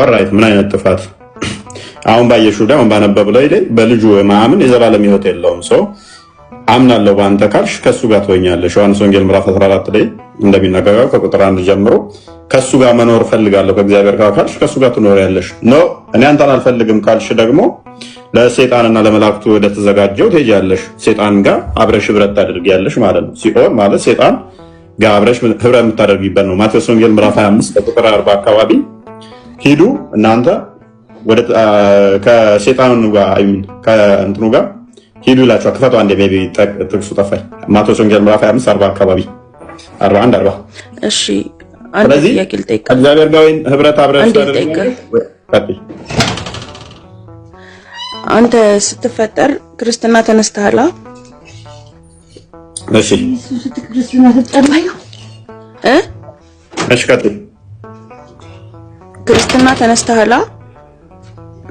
ኦራይት ምን አይነት ጥፋት አሁን ባየሽው ላይ አሁን ባነበብለው ላይ በልጁ ማመን የዘላለም ሕይወት የለውም ሰው አምናለሁ ባንተ ካልሽ ከሱ ጋር ትሆኛለሽ ዮሐንስ ወንጌል ምዕራፍ 14 ላይ እንደሚናገረው ከቁጥር 1 ጀምሮ ከሱ ጋር መኖር ፈልጋለሁ ከእግዚአብሔር ጋር ካልሽ ከሱ ጋር ትኖሪያለሽ ኖ እኔ አንተን አልፈልግም ካልሽ ደግሞ ለሰይጣንና ለመላእክቱ ወደ ተዘጋጀው ትሄጃለሽ ሰይጣን ጋር አብረሽ ህብረት ታደርጊያለሽ ማለት ነው ሲኦል ማለት ሰይጣን ጋር አብረሽ ህብረት የምታደርጊበት ነው ማቴዎስ ወንጌል ምዕራፍ 25 ቁጥር 40 አካባቢ ሂዱ እናንተ ወደ ከሰይጣኑ ጋር ከእንትኑ ጋር ሂዱ ይላችኋል ክፈቱ አንዴ ሜቢ ጥቅሱ ጠፋኝ ማቴዎስ ወንጌል ምዕራፍ 25 40 አካባቢ 41 40 እሺ አንዴ ያክል ጠይቅ እግዚአብሔር ጋር ህብረት አብረሽ ታደርጊያለሽ አንተ ስትፈጠር ክርስትና ተነስተሃል እሺ ክርስትና ተጠባዩ እሺ ቀጥል ክርስትና ተነስተሃል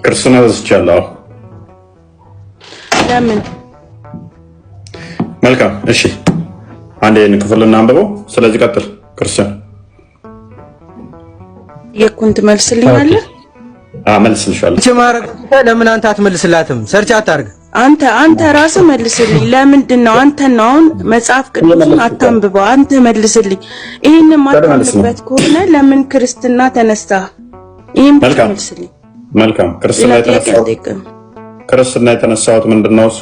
ክርስትና ተነስቻለሁ ለምን መልካም እሺ አንዴ ክፍልና አንብበው ስለዚህ ቀጥል ክርስቲያን የኩንት መልስልኛለህ መልስልሻለሁ ማረግ ለምን አንተ አትመልስላትም ሰርች አታርግ አንተ ራስህ መልስልኝ ለምንድን ነው አንተ ነው መጽሐፍ ቅዱስን አታንብበው አንተ መልስልኝ ይሄን ማታንብበት ከሆነ ለምን ክርስትና ተነስታ ይሄን መልስልኝ መልካም ክርስትና የተነሳሁት ምንድነው እሱ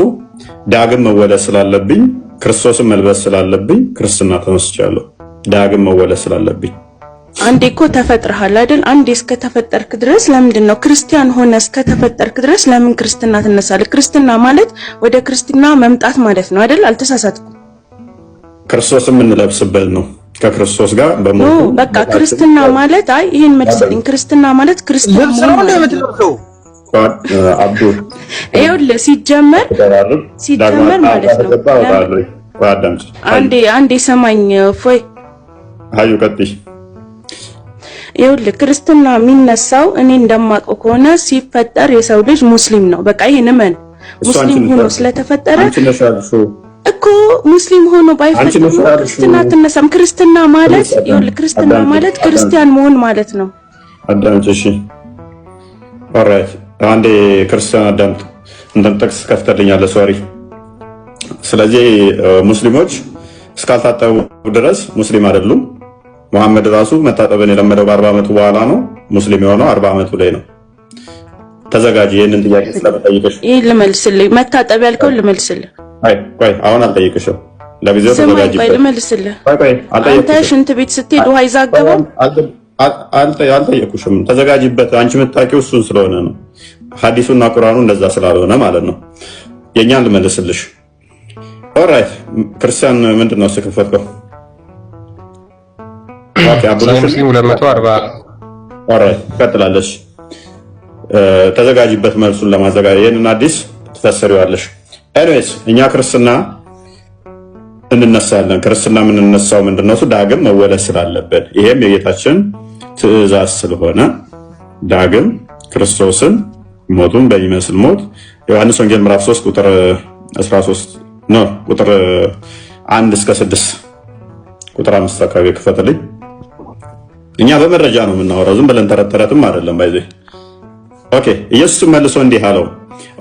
ዳግም መወለድ ስላለብኝ ክርስቶስን መልበስ ስላለብኝ ክርስትና ተነስቻለሁ ዳግም መወለድ ስላለብኝ አንዴ እኮ ተፈጥረሃል አይደል አንዴ እስከ ተፈጠርክ ድረስ ለምንድን ነው ክርስቲያን ሆነ እስከ ተፈጠርክ ድረስ ለምን ክርስትና ተነሳለህ ክርስትና ማለት ወደ ክርስትና መምጣት ማለት ነው አይደል አልተሳሳትኩም ክርስቶስን የምንለብስበት ነው ከክርስቶስ ጋር በመሆኑ በቃ ክርስትና ማለት አይ ይሄን መልስልኝ ክርስትና ማለት ክርስቲያን ነው እንደምትለብሰው አብዱ ይኸውልህ ሲጀመር ማለት ነው አንዴ ሰማኝ ፎይ አዩ ቀጥይ ይኸውልህ ክርስትና የሚነሳው እኔ እንደማውቀው ከሆነ ሲፈጠር የሰው ልጅ ሙስሊም ነው በቃ ይሄን ማን ሙስሊም ሆኖ ስለተፈጠረ እኮ ሙስሊም ሆኖ ባይፈጠር ክርስትና ተነሳም ክርስትና ማለት ይኸውልህ ክርስትና ማለት ክርስቲያን መሆን ማለት ነው አዳምጪ እሺ ኦራይት አንዴ ክርስቲያን አዳምጥ እንደምጠቅስ ከፍተልኛል ሶሪ ስለዚህ ሙስሊሞች እስካልታጠቡ ድረስ ሙስሊም አይደሉም መሐመድ ራሱ መታጠብን የለመደው በ40 ዓመቱ በኋላ ነው ሙስሊም የሆነው 40 ዓመቱ ላይ ነው ተዘጋጂ ይሄንን ጥያቄ ስለመጠየቅሽ ይሄ ልመልስልኝ መታጠብ ያልከው ልመልስልህ ቆይ አሁን አልጠየቅሽም ለጊዜው ተዘጋጂ ቆይ ልመልስልህ ቆይ አንተ ሽንት ቤት ስትሄድ ውሃ ይዛገባል አልጠየቅኩሽም ተዘጋጂበት አንቺ የምታውቂው እሱን ስለሆነ ነው ሐዲሱና ቁርአኑ እንደዛ ስላልሆነ ማለት ነው የኛን ልመልስልሽ ኦራይት ክርስቲያን ምንድነው ስከፈተው ኦኬ አብዱላህ ሙስሊም 240 ኦራይት ቀጥላለሽ ተዘጋጂበት መልሱን ለማዘጋጀት ይሄንን አዲስ ትፈሰሪዋለሽ ኤኒዌይስ እኛ ክርስትና እንነሳለን ክርስትና የምንነሳው ምንድነው ዳግም መወለድ ስላለበት ይሄም የጌታችን ትእዛዝ ስለሆነ ዳግም ክርስቶስን ሞቱን በሚመስል ሞት ዮሐንስ ወንጌል ምዕራፍ 3 ቁጥር 13 ነው ቁጥር 1 እስከ 6 ቁጥር 5 አካባቢ ክፈተልኝ እኛ በመረጃ ነው የምናወራው ዝም ብለን ተረተረትም አይደለም ባይዘ ኦኬ ኢየሱስ መልሶ እንዲህ አለው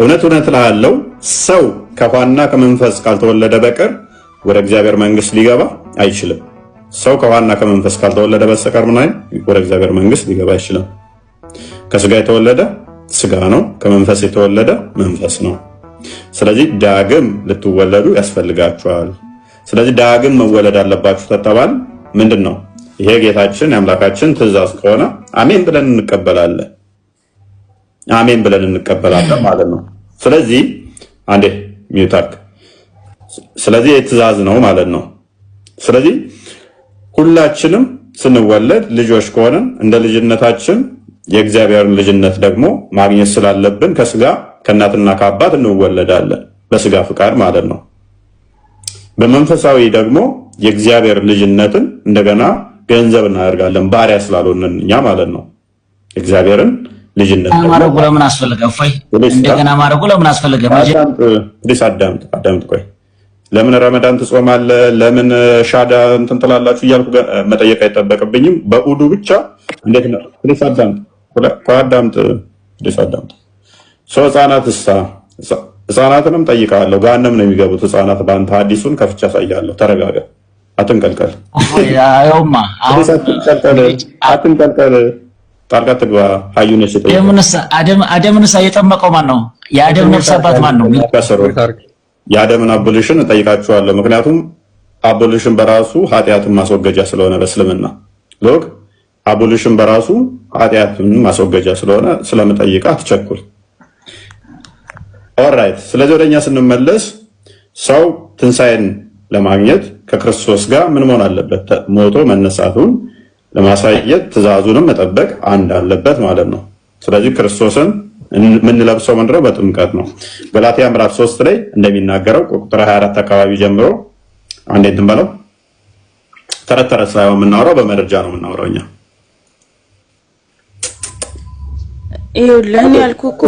እውነት እልሃለሁ ሰው ከውሃና ከመንፈስ ካልተወለደ በቀር ወደ እግዚአብሔር መንግስት ሊገባ አይችልም ሰው ከውሃና ከመንፈስ ካልተወለደ በስተቀር ምን ወደ እግዚአብሔር መንግስት ሊገባ አይችልም ከስጋ የተወለደ ስጋ ነው ከመንፈስ የተወለደ መንፈስ ነው ስለዚህ ዳግም ልትወለዱ ያስፈልጋችኋል ስለዚህ ዳግም መወለድ አለባችሁ ተባል ምንድነው ይሄ ጌታችን የአምላካችን ትእዛዝ ከሆነ አሜን ብለን እንቀበላለን ማለት ነው ስለዚህ አንዴ ሚውታክ ስለዚህ የትእዛዝ ነው ማለት ነው ስለዚህ ሁላችንም ስንወለድ ልጆች ከሆነን እንደ ልጅነታችን የእግዚአብሔርን ልጅነት ደግሞ ማግኘት ስላለብን ከስጋ ከእናትና ከአባት እንወለዳለን በስጋ ፍቃድ ማለት ነው በመንፈሳዊ ደግሞ የእግዚአብሔር ልጅነትን እንደገና ገንዘብ እናደርጋለን ባሪያ ስላልሆነን እኛ ማለት ነው እግዚአብሔርን ልጅነት ማረጉ ለምን አስፈልገ ፋይ እንደገና ማረጉ ለምን አስፈልገ አዳምጥ ቆይ ለምን ረመዳን ትጾማለህ ለምን ሻዳ እንትን ትላላችሁ እያልኩ መጠየቅ አይጠበቅብኝም በኡዱ ብቻ እንዴት ነው አዳምጥ ሰው ህፃናትንም ጠይቃለሁ። ገሃነም ነው የሚገቡት ህፃናት በአንተ አዲሱን ከፍቻ ሳያለሁ። ተረጋጋ፣ አትንቀልቀል። አትንቀልቀል፣ ጣልቃ ትግባ። ሀዩነሽ አደምንስ የጠመቀው ማን ነው? የአደም ነፍስ አባት ማን ነው? የአደምን አቦሊሽን እጠይቃችኋለሁ። ምክንያቱም አቦሊሽን በራሱ ኃጢአትን ማስወገጃ ስለሆነ በእስልምና ሎክ አቦሊሽን በራሱ ኃጢአትን ማስወገጃ ስለሆነ ስለምጠይቅ አትቸኩል። ኦልራይት። ስለዚህ ወደኛ ስንመለስ ሰው ትንሣኤን ለማግኘት ከክርስቶስ ጋር ምን መሆን አለበት? ሞቶ መነሳቱን ለማሳየት ትእዛዙንም መጠበቅ አንድ አለበት ማለት ነው። ስለዚህ ክርስቶስን የምንለብሰው ምንድነው? በጥምቀት ነው። ገላትያ ምዕራፍ 3 ላይ እንደሚናገረው ቁጥር 24 አካባቢ ጀምሮ አንዴ እንትን በለው። ተረት ተረት ሳይሆን የምናወራው በመረጃ ነው የምናወራው እኛ። ይኸውልህ ያልኩህ እኮ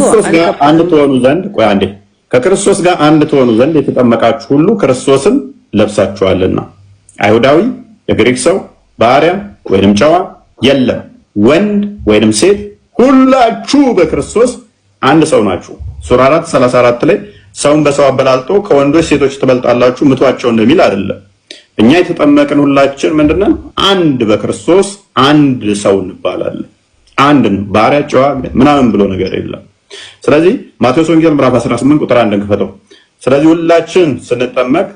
አንድ ትሆኑ ዘንድ ቆይ አንዴ ከክርስቶስ ጋር አንድ ትሆኑ ዘንድ የተጠመቃችሁ ሁሉ ክርስቶስን ለብሳችኋልና አይሁዳዊ፣ የግሪክ ሰው፣ ባሪያ ወይንም ጨዋ የለም፣ ወንድ ወይንም ሴት ሁላችሁ በክርስቶስ አንድ ሰው ናችሁ። ሱራ 4:34 ላይ ሰውን በሰው አበላልጦ ከወንዶች ሴቶች ትበልጣላችሁ ምቷቸው እንደሚል አይደለም። እኛ የተጠመቅን ሁላችን ምንድነው? አንድ በክርስቶስ አንድ ሰው እንባላለን። አንድ ባሪያ ጨዋ ምናምን ብሎ ነገር የለም። ስለዚህ ማቴዎስ ወንጌል ምዕራፍ 18 ቁጥር 1 እንክፈተው። ስለዚህ ሁላችን ስንጠመቅ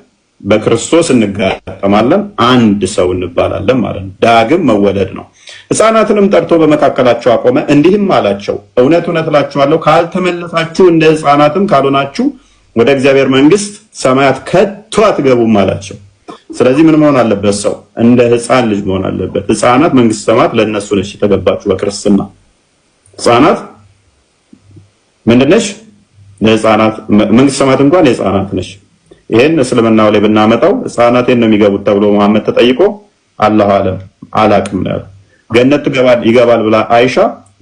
በክርስቶስ እንጋጠማለን፣ አንድ ሰው እንባላለን ማለት ነው። ዳግም መወለድ ነው። ሕፃናትንም ጠርቶ በመካከላቸው አቆመ፣ እንዲህም አላቸው፣ እውነት እውነት እላችኋለሁ ካልተመለሳችሁ እንደ ሕፃናትም ካልሆናችሁ ወደ እግዚአብሔር መንግሥት ሰማያት ከቶ አትገቡም አላቸው። ስለዚህ ምን መሆን አለበት? ሰው እንደ ሕፃን ልጅ መሆን አለበት። ሕፃናት መንግሥተ ሰማያት ለእነሱ ነች የተገባችሁ በክርስትና። ሕፃናት ምንድነች? ለሕፃናት መንግሥተ ሰማያት እንኳን የሕፃናት ነች። ይሄን እስልምናው ላይ ብናመጣው ሕፃናቴን ነው የሚገቡት ተብሎ መሐመድ ተጠይቆ አላህ አለም አላቅም ነው። ገነት ይገባል ብላ አይሻ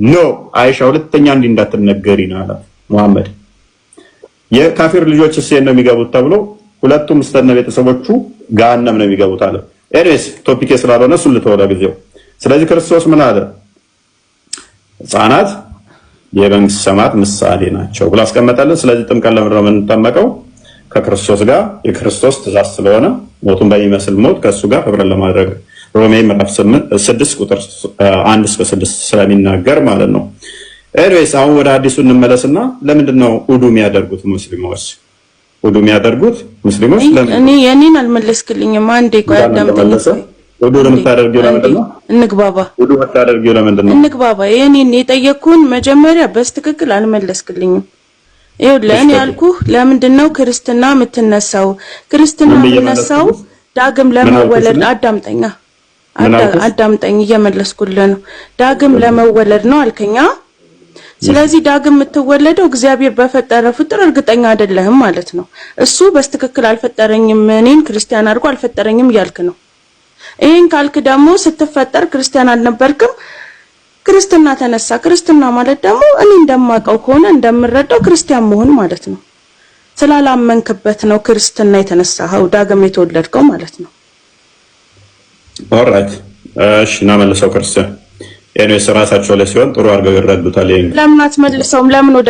ኖ አይሻ ሁለተኛ እንዲህ እንዳትነገሪ ነው አላት መሐመድ። የካፊር ልጆች እሴን ነው የሚገቡት ተብሎ ሁለቱም እስተነ ቤተሰቦቹ ገሃነም ነው የሚገቡት አለ። ኤኒዌይስ ቶፒክ ስላልሆነ እሱን ልተወው ለጊዜው። ስለዚህ ክርስቶስ ምን አለ? ሕፃናት የመንግሥተ ሰማያት ምሳሌ ናቸው ብሎ አስቀመጠልን። ስለዚህ ጥምቀት ለምንድን ነው የምንጠመቀው? ከክርስቶስ ጋር የክርስቶስ ትእዛዝ ስለሆነ ሞቱን በሚመስል ሞት ከእሱ ጋር ህብረን ለማድረግ ሮሜ ምዕራፍ 6 ቁጥር 1 እስከ 6 ስለሚናገር ማለት ነው። ኤኒዌይስ አሁን ወደ አዲሱ እንመለስና ለምንድን ነው ውዱ የሚያደርጉት ሙስሊሞች? ውዱ የሚያደርጉት ሙስሊሞች ለምን? እኔ የኔን አልመለስክልኝም። አንዴ ቆይ አዳምጠኝ። ውዱ የምታደርጊው ለምንድን ነው? እንግባባ። ውዱ የምታደርጊው ለምንድን ነው? እንግባባ። የኔን የጠየቅኩህን መጀመሪያ በስትክክል አልመለስክልኝም። ይኸውልህ እኔ ያልኩህ ለምንድን ነው ክርስትና የምትነሳው? ክርስትና የምትነሳው ዳግም ለመወለድ አዳምጠኝ እየመለስኩልህ ነው። ዳግም ለመወለድ ነው አልከኛ። ስለዚህ ዳግም የምትወለደው እግዚአብሔር በፈጠረ ፍጥር እርግጠኛ አይደለህም ማለት ነው። እሱ በስትክክል አልፈጠረኝም፣ እኔን ክርስቲያን አድርጎ አልፈጠረኝም እያልክ ነው። ይሄን ካልክ ደግሞ ስትፈጠር ክርስቲያን አልነበርክም፣ ክርስትና ተነሳ። ክርስትና ማለት ደግሞ እኔ እንደማውቀው ከሆነ እንደምረዳው ክርስቲያን መሆን ማለት ነው። ስላላመንክበት ነው ክርስትና የተነሳው ዳግም የተወለድከው ማለት ነው። ኦልራይት እሺ፣ እናመልሰው ክርስቲያን የኔስ ራሳቸው ላይ ሲሆን ጥሩ አድርገው ይረዱታል። ይሄን ለምን አትመልሰውም? ለምን ወደ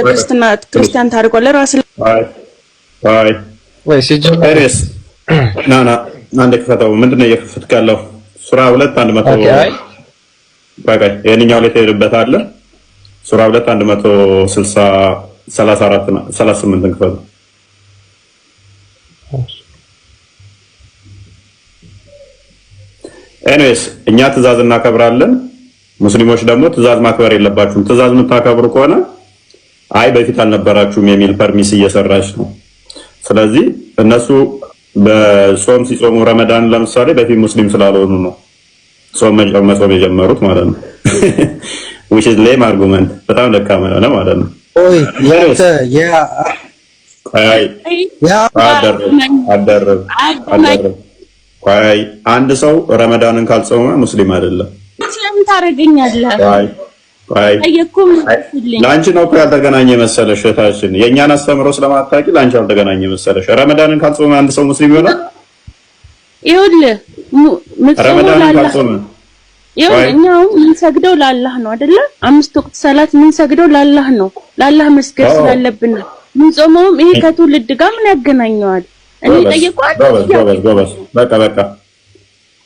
ክርስቲያን ታደርገዋለህ? ራስህ ወይ ሲጀምርስ ናና አንድ ከፈተው ምንድነው እየከፈትክ ያለው? ሱራ 2:100 በቃ የኛው ላይ ተይርበታለህ። ሱራ 2:160 34 38 ከፈተው። ኤኒዌይስ እኛ ትእዛዝ እናከብራለን። ሙስሊሞች ደግሞ ትእዛዝ ማክበር የለባችሁም። ትእዛዝ የምታከብሩ ከሆነ አይ በፊት አልነበራችሁም የሚል ፐርሚስ እየሰራች ነው። ስለዚህ እነሱ በጾም ሲጾሙ ረመዳን ለምሳሌ በፊት ሙስሊም ስላልሆኑ ነው ጾም መጾም የጀመሩት ማለት ነው። which is lame argument በጣም ደካማ ነው ማለት ነው። ቆይ አንድ ሰው ረመዳንን ካልጾመ ሙስሊም አይደለም። ለምን ታረጋኛለህ? ላንቺ ነው እኮ ያልተገናኘ መሰለሽ እህታችን። የኛን አስተምሮ ስለማታውቂ ላንቺ ያልተገናኘ መሰለሽ። ረመዳንን ካልጾመ አንድ ሰው ሙስሊም ይሆናል? ይኸውልህ ረመዳንን ካልጾመ እኛው ምን ሰግደው ለአላህ ነው አይደለ? 5 ወቅት ሰላት ምን ሰግደው ለአላህ ነው። ለአላህ መስገድ ስላለብን ምን ጾመውም ይሄ ከትውልድ ጋር ምን ያገናኘዋል? እኔ ጠየቅኳት። በቃ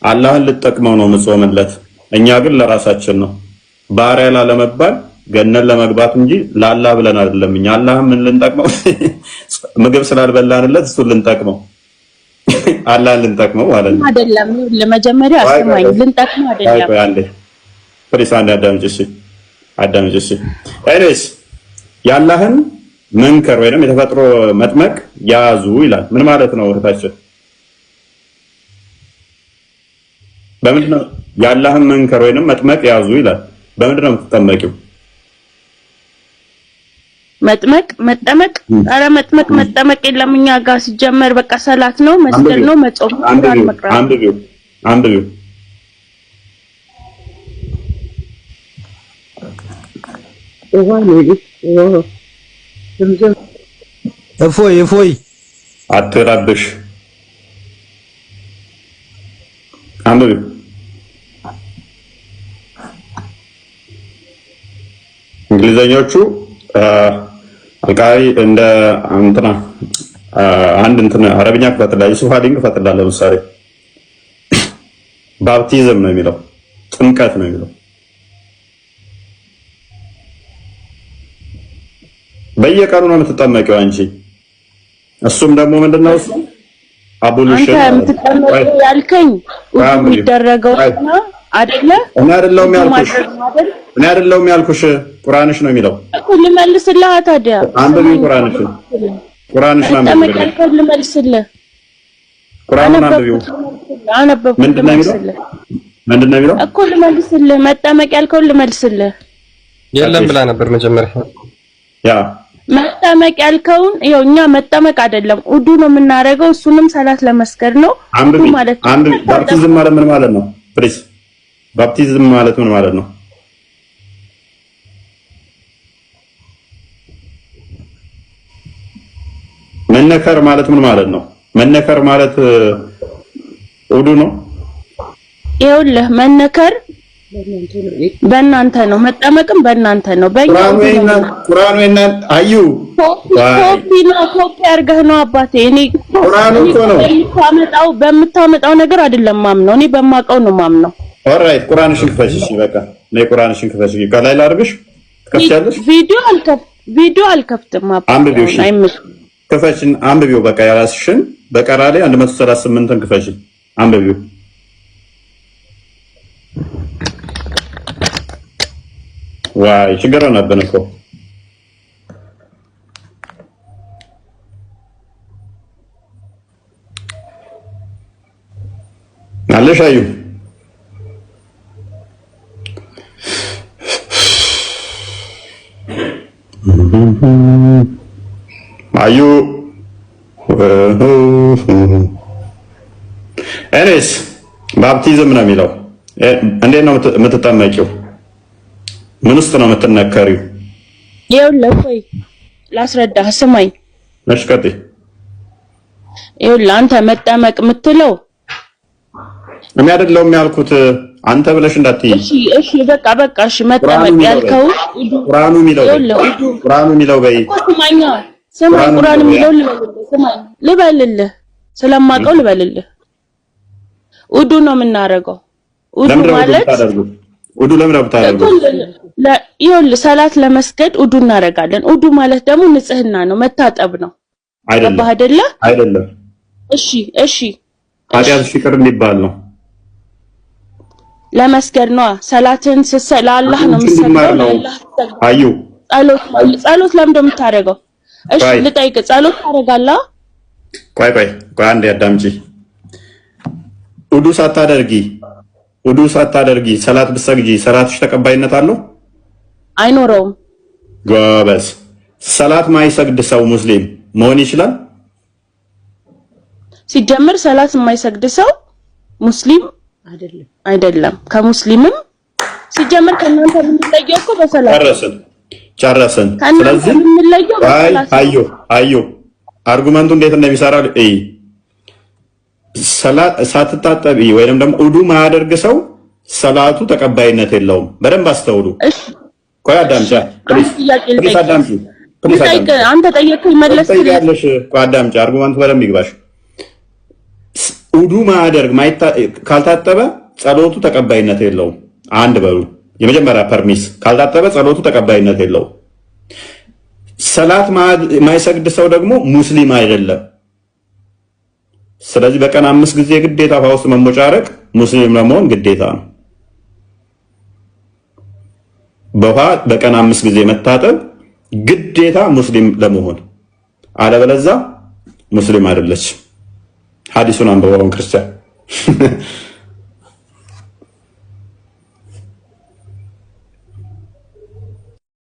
አላህን ልጠቅመው ነው ምጾምለት። እኛ ግን ለራሳችን ነው ባሪያ ላለመባል ገነን ለመግባት እንጂ ለአላህ ብለን አይደለም። እኛ አላህን ምን ልንጠቅመው ምግብ ስላልበላንለት እሱ ልንጠቅመው አላህን ልንጠቅመው ማለት ነው አይደለም። ለመጀመሪያ አስማኝ ልንጠቅመው አይደለም። አይ አንዴ ፍሪሳን አዳምጪ። ኤኒዌይስ የአላህን መንከር ወይንም የተፈጥሮ መጥመቅ ያዙ ይላል። ምን ማለት ነው እህታችን? በምንድን ነው የአላህን መንከር ወይንም መጥመቅ ያዙ ይላል? በምንድን ነው የምትጠመቂው? መጠመቅ ኧረ መጠመቅ የለም እኛ ጋር ሲጀመር በቃ ሰላት ነው፣ መስገድ ነው፣ መጾም ነው። አንብቢው እፎይ አትረብሽ። አንብቢው እንግሊዘኞቹ አልቃሪ እንደ እንትና አንድ እንትና አረብኛ ክፈትላ ዩሱፍ ሀዲን ክፈትላ። ለምሳሌ ባፕቲዝም ነው የሚለው፣ ጥምቀት ነው የሚለው። በየቀኑ ነው የምትጠመቂው አንቺ። እሱም ደግሞ ምንድነው እሱ አቦሉሽን አንተ የምትጠመቂው ያልከኝ የሚደረገው አይደለ? እኔ አይደለሁም ያልኩሽ ቁርአንሽ ነው የሚለው እኮ። ልመልስልህ ታዲያ አንብቢው ቁርአንሽን አንብቢው። ልመልስልህ ቁርአኑን አንብቢው። ምንድነው የሚለው እኮ? ልመልስልህ መጠመቅ ያልከውን ልመልስልህ። የለም ብላ ነበር መጀመሪያ። ያ መጠመቅ ያልከውን ይኸው እኛ መጠመቅ አይደለም ውዱ ነው የምናደርገው። እሱንም ሰላት ለመስገድ ነው ማለት ነው። አንድ ባፕቲዝም ማለት ምን ማለት ነው? ፕሊዝ ባፕቲዝም ማለት ምን ማለት ነው? መነከር ማለት ምን ማለት ነው? መነከር ማለት ውዱ ነው። ይኸውልህ መነከር በእናንተ ነው፣ መጠመቅም በእናንተ ነው። ቁርአኑ እና አዩ ኮፒ አድርገህ ነው አባቴ። እኔ ቁርአኑ እኮ ነው በምታመጣው ነገር አይደለም ማምነው፣ እኔ በማውቀው ነው ማምነው። ኦልራይት ቁርአንሽን ክፈሽ። እሺ በቃ ነይ ቁርአንሽን ክፈሽ። ከላይ ላድርግሽ ከፍቻለሽ። ቪዲዮ አልከፍትም አባቴ። አንብቢው። እሺ ክፈሽን አንብቢው። በቃ ያራስሽን በቀራ ላይ 138ን ክፈሽ አንብቢው። ዋይ ችግር ሆነብን እኮ አለሽ አዩ ኤኒዌይስ ባፕቲዝም ነው የሚለው። እንዴት ነው የምትጠመቂው? ምን ውስጥ ነው የምትነከሪው? ይኸውልህ ቆይ ላስረዳህ፣ ስማኝ። እሺ ቀጥይ። ይኸውልህ አንተ መጠመቅ የምትለው እኔ አይደለሁም ያልኩት አንተ ብለሽ እንዳትዪ። እሺ በቃ እሺ መጠመቅ ያልከው ቁርአኑ የሚለው በይ። ስማኝ ቁርአኑ የሚለው ልበልልህ፣ ስለማውቀው ልበልልህ። ውዱ ነው የምናደርገው። ውዱ ማለት ውዱ ለምን አብታረጉ? ይኸውልህ ሰላት ለመስገድ ውዱ እናደርጋለን። ውዱ ማለት ደግሞ ንጽህና ነው፣ መታጠብ ነው። አይደለም። እሺ ኃጢአት ይቅር እንዲባል ነው። ለመስገድ ነው። ሰላትን ለአላህ ነው የምትሰግደው። አዩ ጸሎት ለምን እንደምታደርገው? እሺ ልጠይቅ፣ ጸሎት ታደርጋለህ? ቆይ አንዴ አዳምጪ። ውዱ ሳታደርጊ ሰላት ብትሰግጂ ሰላትሽ ተቀባይነት አለው? አይኖረውም። ጎበዝ። ሰላት ማይሰግድ ሰው ሙስሊም መሆን ይችላል? ሲጀምር ሰላት የማይሰግድ ሰው ሙስሊም አይደለም። ከሙስሊምም ሲጀምር ከእናንተ የምንለየው እኮ በሰላት ጨረስን። ስለዚህ አዩ አርጉመንቱ እንዴት እንደሚሰራ ሰላት ሳትታጠቢ ወይንም ደግሞ ውዱ ማያደርግ ሰው ሰላቱ ተቀባይነት የለውም። በደንብ አስተውሉ። ቆይ አዳምጪ፣ ፕሊስ አዳምጪ። አንተ ጠየቅከኝ መለስኩልሽ። ቆይ አዳምጪ፣ አርጉመንቱ በደንብ ይግባሽ። ውዱ ማያደርግ ካልታጠበ ጸሎቱ ተቀባይነት የለውም። አንድ በሉ የመጀመሪያ ፐርሚስ፣ ካልታጠበ ጸሎቱ ተቀባይነት የለውም። ሰላት ማይሰግድ ሰው ደግሞ ሙስሊም አይደለም። ስለዚህ በቀን 5 ጊዜ ግዴታ ውሃ ውስጥ መሞጫረቅ ሙስሊም ለመሆን ግዴታ ነው። በውሃ በቀን 5 ጊዜ መታጠብ ግዴታ ሙስሊም ለመሆን፣ አለበለዚያ ሙስሊም አይደለች። ሐዲሱን አንብበው ክርስቲያን